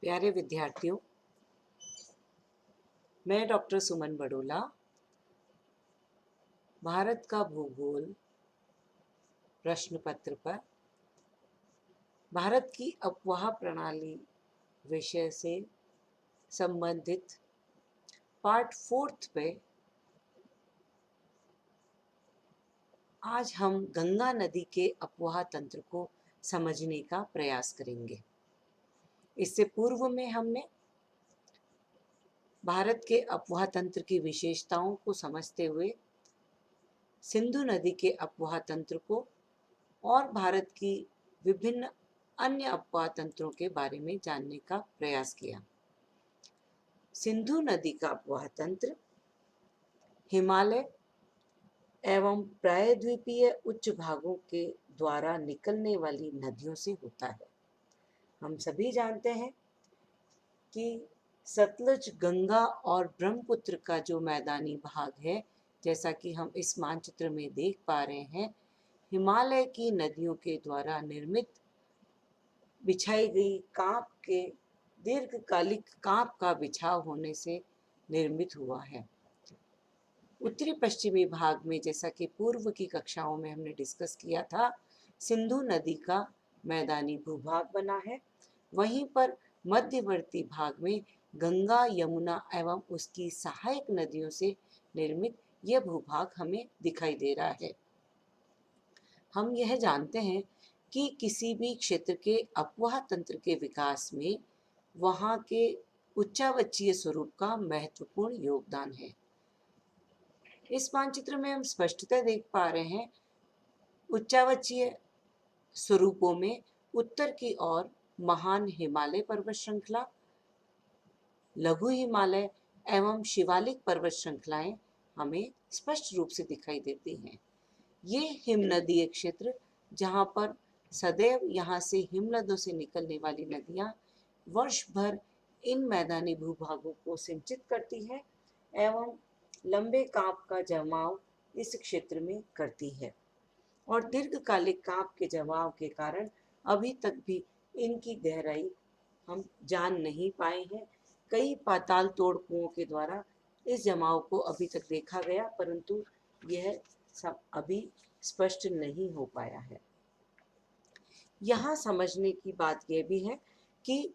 प्यारे विद्यार्थियों, मैं डॉक्टर सुमन बड़ोला भारत का भूगोल प्रश्न पत्र पर भारत की अफवाह प्रणाली विषय से संबंधित पार्ट 4 पे आज हम गंगा नदी के अफवाह तंत्र को समझने का प्रयास करेंगे। इससे पूर्व में हमने भारत के अफवाह तंत्र की विशेषताओं को समझते हुए सिंधु नदी के अफवाह तंत्र को और भारत की विभिन्न अन्य अफवाह तंत्रों के बारे में जानने का प्रयास किया। सिंधु नदी का अफवाह तंत्र हिमालय एवं प्रायद्वीपीय उच्च भागों के द्वारा निकलने वाली नदियों से होता है। हम सभी जानते हैं कि सतलुज, गंगा और ब्रह्मपुत्र का जो मैदानी भाग है, जैसा कि हम इस मानचित्र में देख पा रहे हैं, हिमालय की नदियों के द्वारा निर्मित बिछाई गई कांप के दीर्घकालिक कांप का बिछाव होने से निर्मित हुआ है। उत्तरी पश्चिमी भाग में, जैसा कि पूर्व की कक्षाओं में हमने डिस्कस किया था, सिंधु नदी का मैदानी भूभाग बना है। वहीं पर मध्यवर्ती भाग में गंगा, यमुना एवं उसकी सहायक नदियों से निर्मित यह भूभाग हमें दिखाई दे रहा है। हम यह जानते हैं कि किसी भी क्षेत्र के अफवाह तंत्र के विकास में वहाँ के उच्चावचीय स्वरूप का महत्वपूर्ण योगदान है। इस मानचित्र में हम स्पष्टतः देख पा रहे हैं, उच्चावचीय स्वरूपों में उत्तर की ओर महान हिमालय पर्वत श्रृंखला, लघु हिमालय एवं शिवालिक पर्वत श्रृंखलाएं हमें स्पष्ट रूप से दिखाई देती हैं। ये हिमनदीय क्षेत्र, जहाँ पर सदैव यहाँ से हिमनदों से निकलने वाली नदियाँ वर्ष भर इन मैदानी भूभागों को सिंचित करती है एवं लंबे कांप का जमाव इस क्षेत्र में करती है, और दीर्घकालिक कांप के जमाव के कारण अभी तक भी इनकी गहराई हम जान नहीं पाए हैं। कई पाताल तोड़ कुओं के द्वारा इस जमाव को अभी तक देखा गया, परंतु यह सब अभी स्पष्ट नहीं हो पाया है। यहाँ समझने की बात यह भी है कि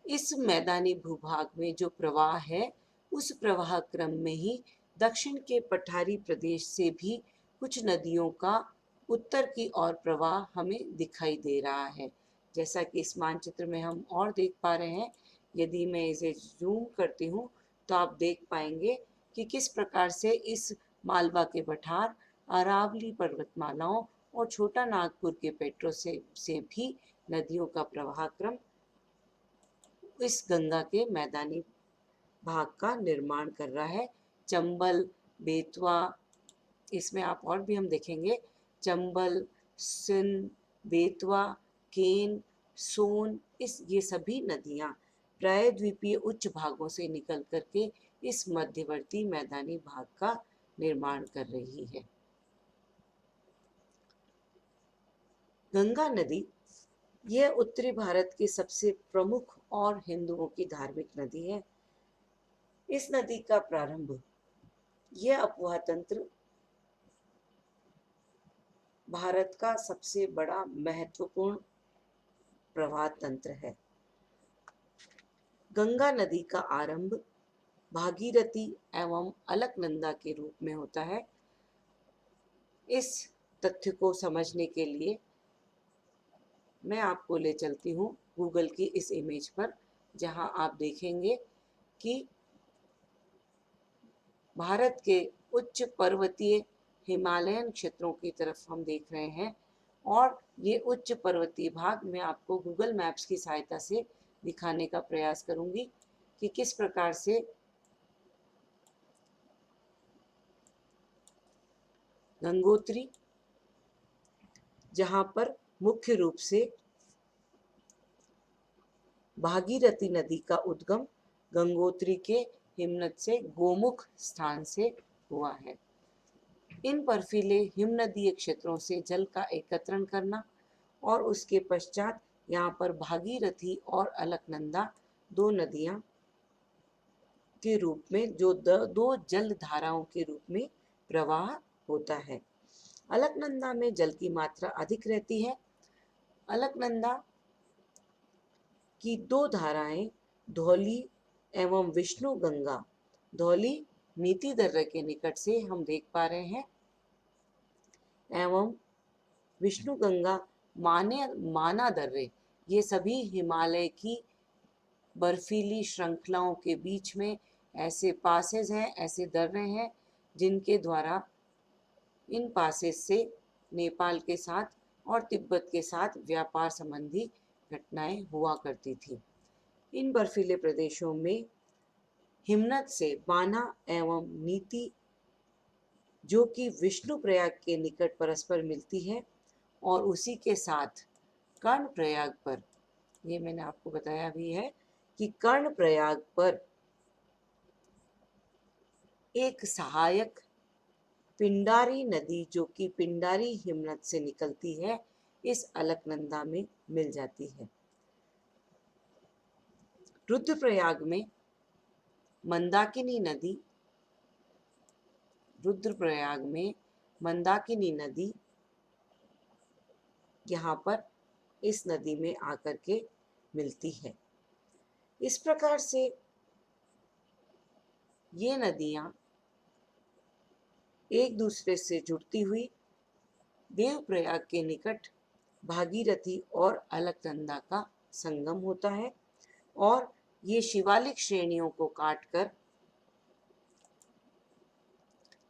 इस मैदानी भूभाग में जो प्रवाह है, उस प्रवाह क्रम में ही दक्षिण के पठारी प्रदेश से भी कुछ नदियों का उत्तर की ओर प्रवाह हमें दिखाई दे रहा है, जैसा कि इस मानचित्र में हम और देख पा रहे हैं। यदि मैं इसे जूम करती हूँ तो आप देख पाएंगे कि किस प्रकार से इस मालवा के पठार, अरावली पर्वतमालाओं और छोटा नागपुर के पेट्रो से भी नदियों का प्रवाह क्रम इस गंगा के मैदानी भाग का निर्माण कर रहा है। चंबल, बेतवा, इसमें आप और भी हम देखेंगे, चंबल, सिंध, बेतवा, केन, सोन, ये सभी नदियां प्रायद्वीपीय उच्च भागों से निकल करके इस मध्यवर्ती मैदानी भाग का निर्माण कर रही है। गंगा नदी यह उत्तरी भारत की सबसे प्रमुख और हिंदुओं की धार्मिक नदी है। इस नदी का प्रारंभ, यह अफवाह तंत्र भारत का सबसे बड़ा महत्वपूर्ण प्रवाह तंत्र है। गंगा नदी का आरंभ भागीरथी एवं अलकनंदा के रूप में होता है। इस तथ्य को समझने के लिए मैं आपको ले चलती हूँ गूगल की इस इमेज पर, जहाँ आप देखेंगे कि भारत के उच्च पर्वतीय हिमालयन क्षेत्रों की तरफ हम देख रहे हैं, और ये उच्च पर्वतीय भाग मैं आपको गूगल मैप्स की सहायता से दिखाने का प्रयास करूंगी कि किस प्रकार से गंगोत्री, जहाँ पर मुख्य रूप से भागीरथी नदी का उद्गम गंगोत्री के हिमनद से गोमुख स्थान से हुआ है। इन बर्फीले हिमनदीय क्षेत्रों से जल का एकत्रण करना और उसके पश्चात यहाँ पर भागीरथी और अलकनंदा दो नदियाँ के रूप में जो दो जल धाराओं के रूप में प्रवाह होता है। अलकनंदा में जल की मात्रा अधिक रहती है। अलकनंदा की दो धाराएं धौली एवं विष्णु गंगा, धौली नीति दर्रे के निकट से हम देख पा रहे हैं, एवं विष्णु गंगा माना दर्रे, ये सभी हिमालय की बर्फीली श्रृंखलाओं के बीच में ऐसे पासेज हैं, ऐसे दर्रे हैं जिनके द्वारा इन पासेज से नेपाल के साथ और तिब्बत के साथ व्यापार संबंधी घटनाएं हुआ करती थी। इन बर्फीले प्रदेशों में हिमनद से बाना एवं नीति, जो कि विष्णु प्रयाग के निकट परस्पर मिलती है, और उसी के साथ कर्ण प्रयाग पर, ये मैंने आपको बताया भी है कि कर्ण प्रयाग पर एक सहायक पिंडारी नदी, जो कि पिंडारी हिमनद से निकलती है, इस अलकनंदा में मिल जाती है। रुद्रप्रयाग में मंदाकिनी नदी, रुद्रप्रयाग में मंदाकिनी नदी यहाँ पर इस नदी में आकर के मिलती है। इस प्रकार से ये नदियाँ एक दूसरे से जुड़ती हुई देवप्रयाग के निकट भागीरथी और अलकनंदा का संगम होता है, और ये शिवालिक श्रेणियों को काटकर,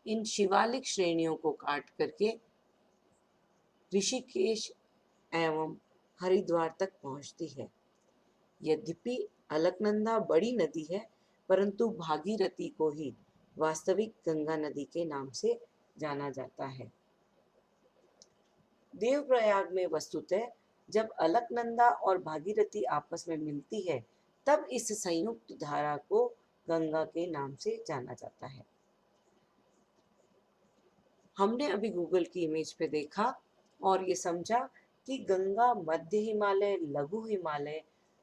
इन शिवालिक श्रेणियों को काट करके ऋषिकेश एवं हरिद्वार तक पहुंचती है। यद्यपि अलकनंदा बड़ी नदी है, परंतु भागीरथी को ही वास्तविक गंगा नदी के नाम से जाना जाता है। देवप्रयाग में वस्तुतः जब अलकनंदा और भागीरथी आपस में मिलती है, तब इस संयुक्त धारा को गंगा के नाम से जाना जाता है। हमने अभी गूगल की इमेज पे देखा और ये समझा कि गंगा मध्य हिमालय, लघु हिमालय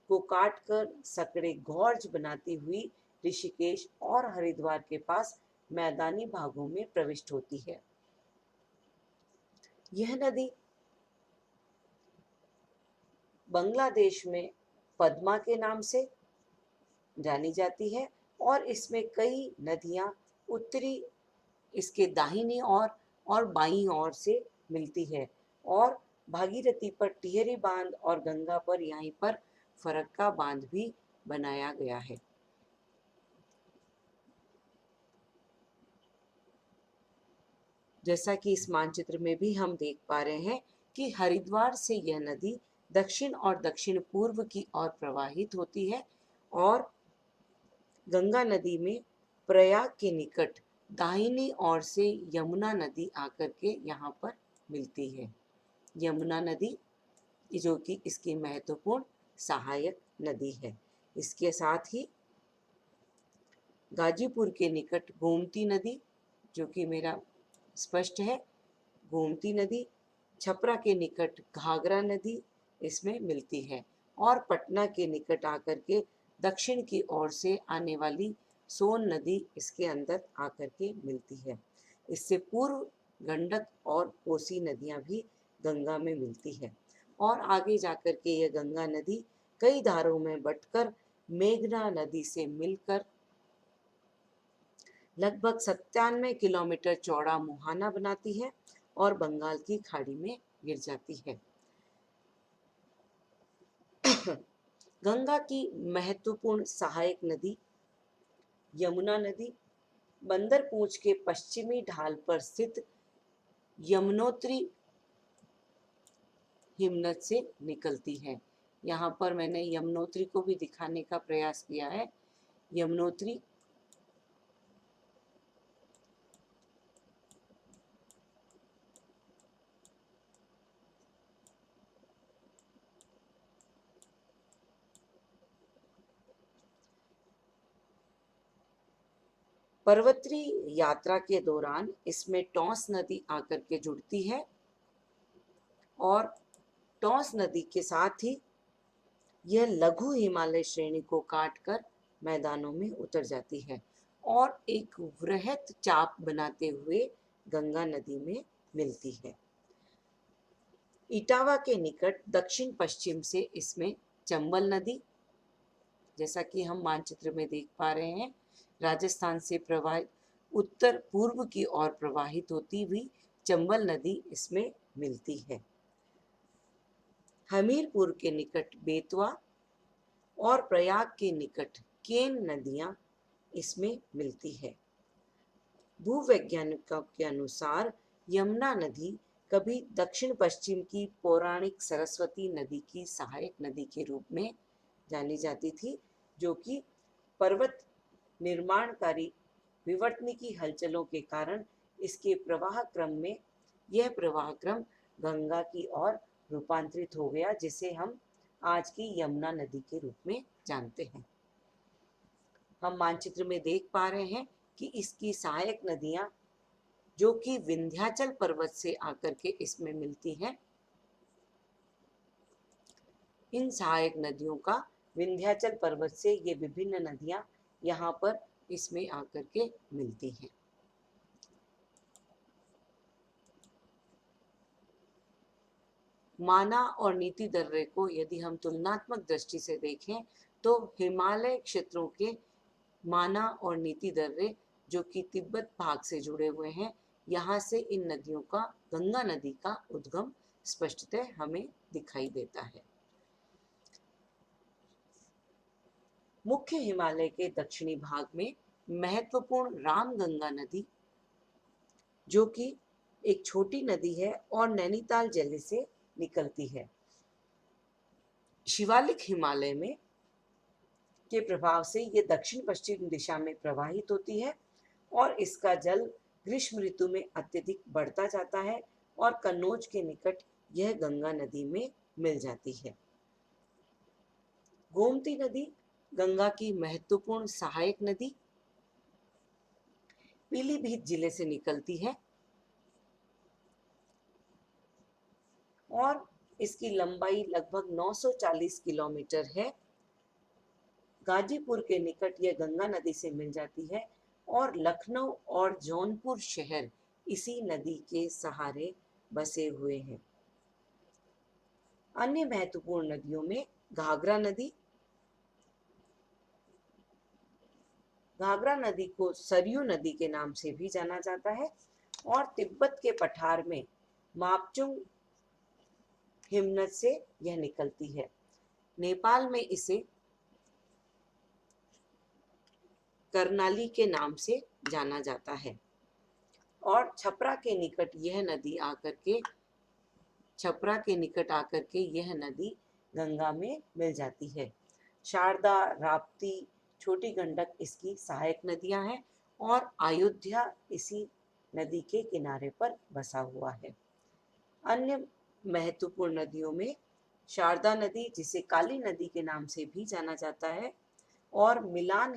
को काटकर सकड़े गॉर्ज बनाती हुई ऋषिकेश और हरिद्वार के पास मैदानी भागों में प्रविष्ट होती है। यह नदी बांग्लादेश में पद्मा के नाम से जानी जाती है, और इसमें कई नदियां उत्तरी, इसके दाहिनी और बाईं ओर से मिलती है, और भागीरथी पर टिहरी बांध और गंगा पर यहीं पर फरक्का बांध भी बनाया गया है। जैसा कि इस मानचित्र में भी हम देख पा रहे हैं कि हरिद्वार से यह नदी दक्षिण और दक्षिण पूर्व की ओर प्रवाहित होती है, और गंगा नदी में प्रयाग के निकट दाहिनी ओर से यमुना नदी आकर के यहाँ पर मिलती है। यमुना नदी जो कि इसकी महत्वपूर्ण सहायक नदी है। इसके साथ ही गाजीपुर के निकट गोमती नदी, जो कि मेरा स्पष्ट है, गोमती नदी, छपरा के निकट घाघरा नदी इसमें मिलती है, और पटना के निकट आकर के दक्षिण की ओर से आने वाली सोन नदी इसके अंदर आकर के मिलती है। इससे पूर्व गंडक और कोसी नदियां भी गंगा में मिलती है, और आगे जाकर के यह गंगा नदी कई धारों में बंटकर मेघना नदी से मिलकर लगभग 97 किलोमीटर चौड़ा मुहाना बनाती है और बंगाल की खाड़ी में गिर जाती है। गंगा की महत्वपूर्ण सहायक नदी यमुना नदी बंदरपूंछ के पश्चिमी ढाल पर स्थित यमुनोत्री हिमनद से निकलती है। यहाँ पर मैंने यमुनोत्री को भी दिखाने का प्रयास किया है। यमुनोत्री पर्वतीय यात्रा के दौरान इसमें टॉस नदी आकर के जुड़ती है, और टॉस नदी के साथ ही यह लघु हिमालय श्रेणी को काटकर मैदानों में उतर जाती है और एक वृहद चाप बनाते हुए गंगा नदी में मिलती है। इटावा के निकट दक्षिण पश्चिम से इसमें चंबल नदी, जैसा कि हम मानचित्र में देख पा रहे हैं, राजस्थान से प्रवाहित उत्तर पूर्व की ओर प्रवाहित होती हुई चंबल नदी इसमें मिलती है। हमीरपुर के निकट बेतवा और प्रयाग के निकट केन नदियां इसमें मिलती है। भूवैज्ञानिकों के अनुसार यमुना नदी कभी दक्षिण पश्चिम की पौराणिक सरस्वती नदी की सहायक नदी के रूप में जानी जाती थी, जो कि पर्वत निर्माणकारी विवर्तनिकी हलचलों के कारण इसके प्रवाह क्रम में यह प्रवाह क्रम गंगा की ओर रूपांतरित हो गया, जिसे हम आज की यमुना नदी के रूप में जानते हैं। हम मानचित्र में देख पा रहे हैं कि इसकी सहायक नदियां जो कि विंध्याचल पर्वत से आकर के इसमें मिलती हैं, इन सहायक नदियों का विंध्याचल पर्वत से ये विभिन्न नदियां यहाँ पर इसमें आकर के मिलती हैं। माना और नीति दर्रे को यदि हम तुलनात्मक दृष्टि से देखें तो हिमालय क्षेत्रों के माना और नीति दर्रे जो कि तिब्बत भाग से जुड़े हुए हैं, यहाँ से इन नदियों का, गंगा नदी का उद्गम स्पष्टतः हमें दिखाई देता है। मुख्य हिमालय के दक्षिणी भाग में महत्वपूर्ण रामगंगा नदी, जो कि एक छोटी नदी है और नैनीताल जिले से निकलती है, शिवालिक हिमालय में के प्रभाव से ये दक्षिण पश्चिम दिशा में प्रवाहित होती है और इसका जल ग्रीष्म ऋतु में अत्यधिक बढ़ता जाता है और कन्नौज के निकट यह गंगा नदी में मिल जाती है। गोमती नदी गंगा की महत्वपूर्ण सहायक नदी पीलीभीत जिले से निकलती है और इसकी लंबाई लगभग 940 किलोमीटर है। गाजीपुर के निकट यह गंगा नदी से मिल जाती है और लखनऊ और जौनपुर शहर इसी नदी के सहारे बसे हुए हैं। अन्य महत्वपूर्ण नदियों में घाघरा नदी को सरयू नदी के नाम से भी जाना जाता है और तिब्बत के पठार में मापचुंग हिमनद से यह निकलती है। नेपाल में इसे करनाली के नाम से जाना जाता है और छपरा के निकट आकर के यह नदी गंगा में मिल जाती है। शारदा, राप्ती, छोटी गंडक इसकी सहायक नदियां हैं और अयोध्या इसी नदी के किनारे पर बसा हुआ है। अन्य महत्वपूर्ण नदियों में शारदा नदी, जिसे काली नदी के नाम से भी जाना जाता है, और मिलान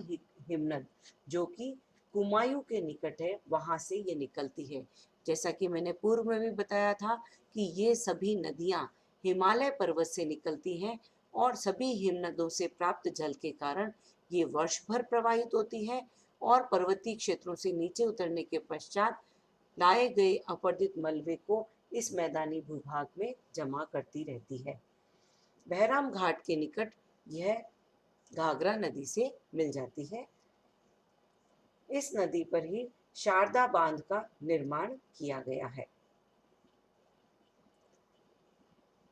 हिमनद जो कि कुमायूं के निकट है, वहां से ये निकलती है। जैसा कि मैंने पूर्व में भी बताया था कि ये सभी नदियां हिमालय पर्वत से निकलती हैं और सभी हिमनदों से प्राप्त जल के कारण ये वर्ष भर प्रवाहित होती है और पर्वतीय क्षेत्रों से नीचे उतरने के पश्चात लाए गए अपरदित मलबे को इस मैदानी भूभाग में जमा करती रहती है। बहराम घाट के निकट यह घाघरा नदी से मिल जाती है। इस नदी पर ही शारदा बांध का निर्माण किया गया है।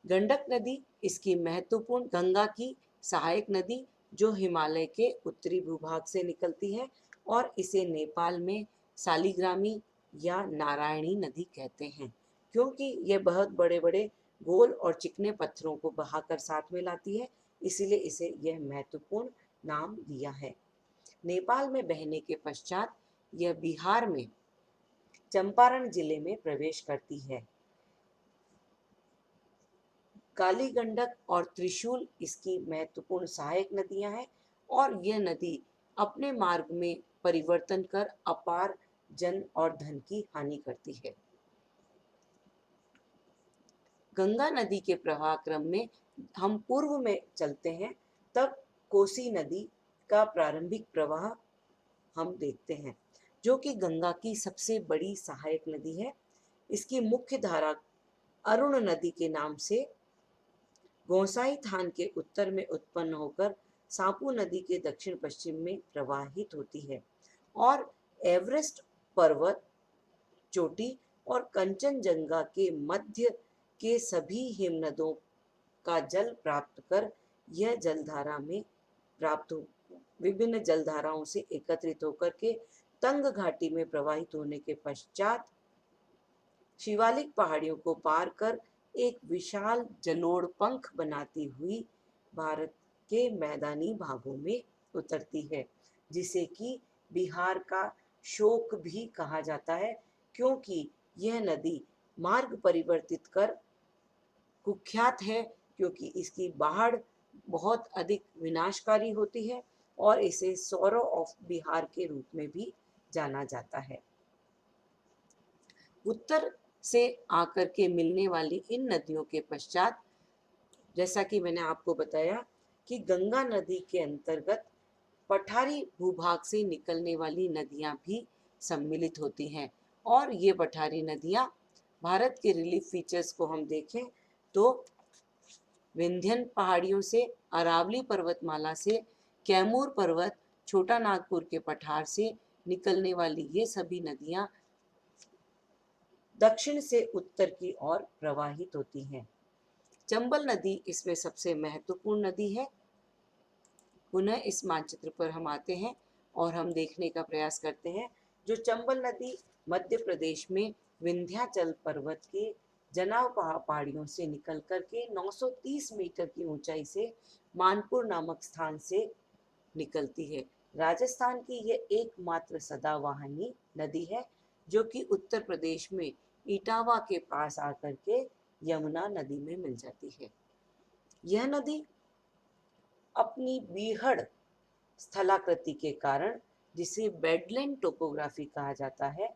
गंडक नदी इसकी महत्वपूर्ण गंगा की सहायक नदी जो हिमालय के उत्तरी भूभाग से निकलती है और इसे नेपाल में सालिग्रामी या नारायणी नदी कहते हैं, क्योंकि यह बहुत बड़े बड़े गोल और चिकने पत्थरों को बहाकर साथ में लाती है, इसीलिए इसे यह महत्वपूर्ण नाम दिया है। नेपाल में बहने के पश्चात यह बिहार में चंपारण जिले में प्रवेश करती है। काली गंडक और त्रिशूल इसकी महत्वपूर्ण सहायक नदियां हैं और यह नदी अपने मार्ग में परिवर्तन कर अपार जन और धन की हानि करती है। गंगा नदी के प्रवाह क्रम में हम पूर्व में चलते हैं तब कोसी नदी का प्रारंभिक प्रवाह हम देखते हैं, जो कि गंगा की सबसे बड़ी सहायक नदी है। इसकी मुख्य धारा अरुण नदी के नाम से गोसाई थान के उत्तर में उत्पन्न होकर सापू नदी के दक्षिण पश्चिम में प्रवाहित होती है और एवरेस्ट पर्वत चोटी और कंचनजंगा के मध्य के सभी हिमनदों का जल प्राप्त कर यह जलधारा में प्राप्त हो विभिन्न जलधाराओं से एकत्रित होकर के तंग घाटी में प्रवाहित होने के पश्चात शिवालिक पहाड़ियों को पार कर एक विशाल जलोढ़ पंख बनाती हुई भारत के मैदानी भागों में उतरती है, जिसे कि बिहार का शोक भी कहा जाता है, क्योंकि यह नदी मार्ग परिवर्तित कर कुख्यात है, क्योंकि इसकी बाढ़ बहुत अधिक विनाशकारी होती है और इसे सौरो ऑफ बिहार के रूप में भी जाना जाता है। उत्तर से आकर के मिलने वाली इन नदियों के पश्चात, जैसा कि मैंने आपको बताया कि गंगा नदी के अंतर्गत पठारी भूभाग से निकलने वाली नदियां भी सम्मिलित होती हैं और ये पठारी नदियां भारत के रिलीफ फीचर्स को हम देखें तो विंध्यन पहाड़ियों से, अरावली पर्वतमाला से, कैमूर पर्वत, छोटा नागपुर के पठार से निकलने वाली ये सभी नदियां दक्षिण से उत्तर की ओर प्रवाहित होती हैं। चंबल नदी इसमें सबसे महत्वपूर्ण नदी है। पुनः इस मानचित्र पर हम आते हैं और हम देखने का प्रयास करते हैं। जो चंबल नदी मध्य प्रदेश में विंध्याचल पर्वत के जनाव पहाड़ियों से निकल करके 930 मीटर की ऊंचाई से मानपुर नामक स्थान से निकलती है। राजस्थान की यह एकमात्र सदाबहानी नदी है जो कि उत्तर प्रदेश में इटावा के पास आकर के यमुना नदी में मिल जाती है। यह नदी अपनी बीहड़ स्थलाकृति के कारण, जिसे बेडलैंड टोपोग्राफी कहा जाता है,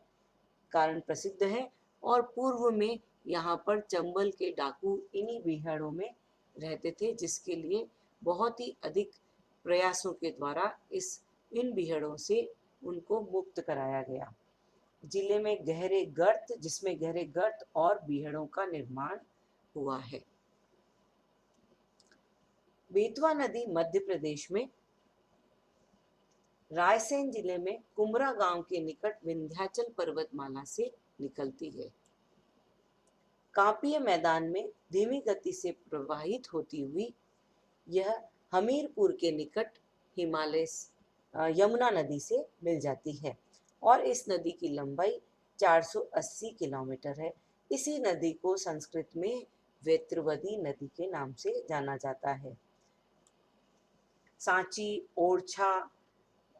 कारण प्रसिद्ध है और पूर्व में यहाँ पर चंबल के डाकू इन्हीं बीहड़ों में रहते थे, जिसके लिए बहुत ही अधिक प्रयासों के द्वारा इन बीहड़ों से उनको मुक्त कराया गया। जिले में जिसमें गहरे गर्त और बीहड़ों का निर्माण हुआ है। बेतवा नदी मध्य प्रदेश में रायसेन जिले में कुमरा गांव के निकट विंध्याचल पर्वतमाला से निकलती है। कांपीय मैदान में धीमी गति से प्रवाहित होती हुई यह हमीरपुर के निकट यमुना नदी से मिल जाती है और इस नदी की लंबाई 480 किलोमीटर है। इसी नदी को संस्कृत में वेत्रवती नदी के नाम से जाना जाता है। सांची, ओरछा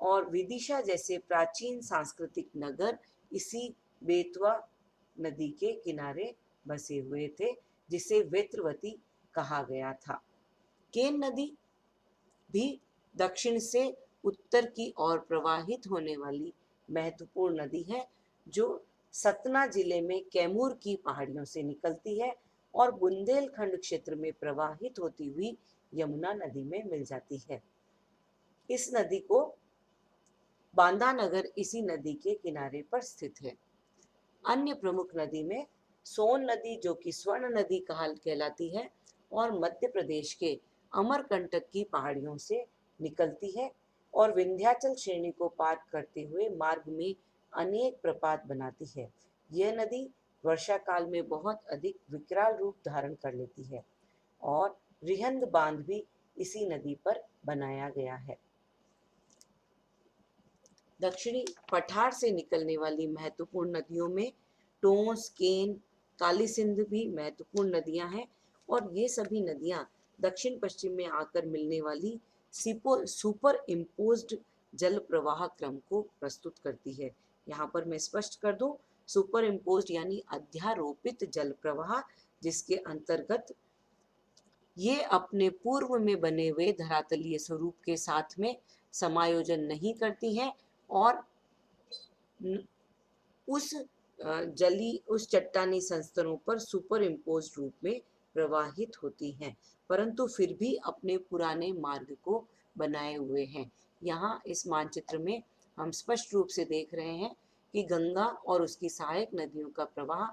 और विदिशा जैसे प्राचीन सांस्कृतिक नगर इसी बेतवा नदी के किनारे बसे हुए थे, जिसे वेत्रवती कहा गया था। केन नदी भी दक्षिण से उत्तर की ओर प्रवाहित होने वाली महत्वपूर्ण नदी है, जो सतना जिले में कैमूर की पहाड़ियों से निकलती है और बुंदेलखंड क्षेत्र में प्रवाहित होती हुई यमुना नदी में मिल जाती है। इस नदी को बांदा नगर इसी नदी के किनारे पर स्थित है। अन्य प्रमुख नदी में सोन नदी, जो कि स्वर्ण नदी कहलाती है और मध्य प्रदेश के अमरकंटक की पहाड़ियों से निकलती है और विंध्याचल श्रेणी को पार करते हुए मार्ग में अनेक प्रपात बनाती है। यह नदी वर्षा काल में बहुत अधिक विकराल रूप धारण कर लेती है और रिहंद बांध भी इसी नदी पर बनाया गया है। दक्षिणी पठार से निकलने वाली महत्वपूर्ण नदियों में टोंस, केन, काली सिंध भी महत्वपूर्ण नदियां हैं और ये सभी नदियां दक्षिण पश्चिम में आकर मिलने वाली सुपर इम्पोज्ड जल प्रवाह क्रम को प्रस्तुत करती है। यहाँ पर मैं स्पष्ट कर दूं, सुपर इम्पोज्ड यानी अध्यारोपित जल प्रवाह, जिसके अंतर्गत ये अपने पूर्व में बने हुए धरातलीय स्वरूप के साथ में समायोजन नहीं करती हैं और उस चट्टानी संस्तरों पर सुपर इम्पोज्ड रूप में प्रवाहित होती हैं, परंतु फिर भी अपने पुराने मार्ग को बनाए हुए हैं। यहाँ इस मानचित्र में हम स्पष्ट रूप से देख रहे हैं कि गंगा और उसकी सहायक नदियों का प्रवाह,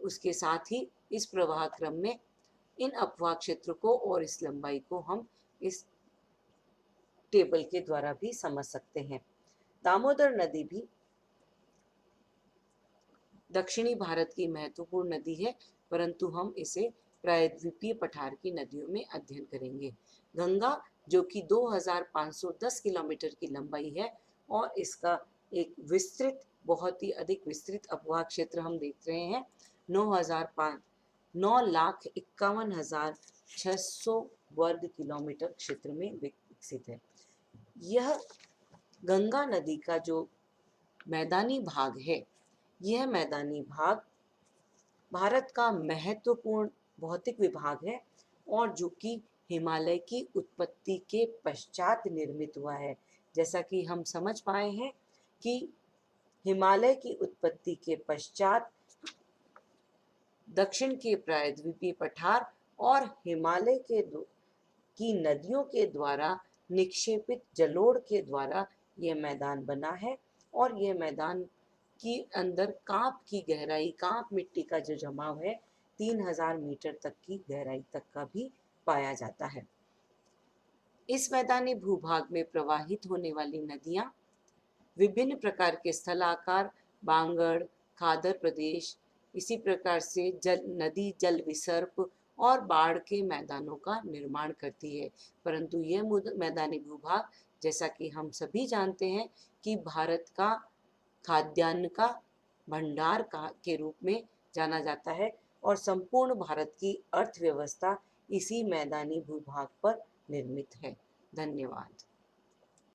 उसके साथ ही इस प्रवाह क्रम में इन अपवाह क्षेत्र को और इस लंबाई को हम इस टेबल के द्वारा भी समझ सकते हैं। दामोदर नदी भी दक्षिणी भारत की महत्वपूर्ण नदी है, परंतु हम इसे प्रायद्वीपीय पठार की नदियों में अध्ययन करेंगे। गंगा, जो कि 2510 किलोमीटर की लंबाई है और इसका एक विस्तृत, बहुत ही अधिक विस्तृत अपवाह क्षेत्र हम देख रहे हैं, 9,51,600 वर्ग किलोमीटर क्षेत्र में विकसित है। यह गंगा नदी का जो मैदानी भाग है, यह मैदानी भाग भारत का महत्वपूर्ण भौतिक विभाग है और जो कि हिमालय की उत्पत्ति के पश्चात निर्मित हुआ है। जैसा कि हम समझ पाए हैं कि हिमालय की उत्पत्ति के पश्चात दक्षिण के प्रायद्वीपीय पठार और हिमालय की नदियों के द्वारा निक्षेपित जलोढ़ के द्वारा यह मैदान बना है और यह मैदान की अंदर कांप की गहराई, कांप मिट्टी का जो जमाव है, 3000 मीटर तक की गहराई तक का भी पाया जाता है। इस मैदानी भूभाग में प्रवाहित होने वाली नदियां विभिन्न प्रकार के स्थलाकार, बांगड़, खादर प्रदेश, इसी प्रकार से नदी जल विसर्प और बाढ़ के मैदानों का निर्माण करती है। परंतु यह मैदानी भूभाग, जैसा कि हम सभी जानते हैं कि भारत का खाद्यान्न का भंडार के रूप में जाना जाता है और संपूर्ण भारत की अर्थव्यवस्था इसी मैदानी भूभाग पर निर्मित है। धन्यवाद।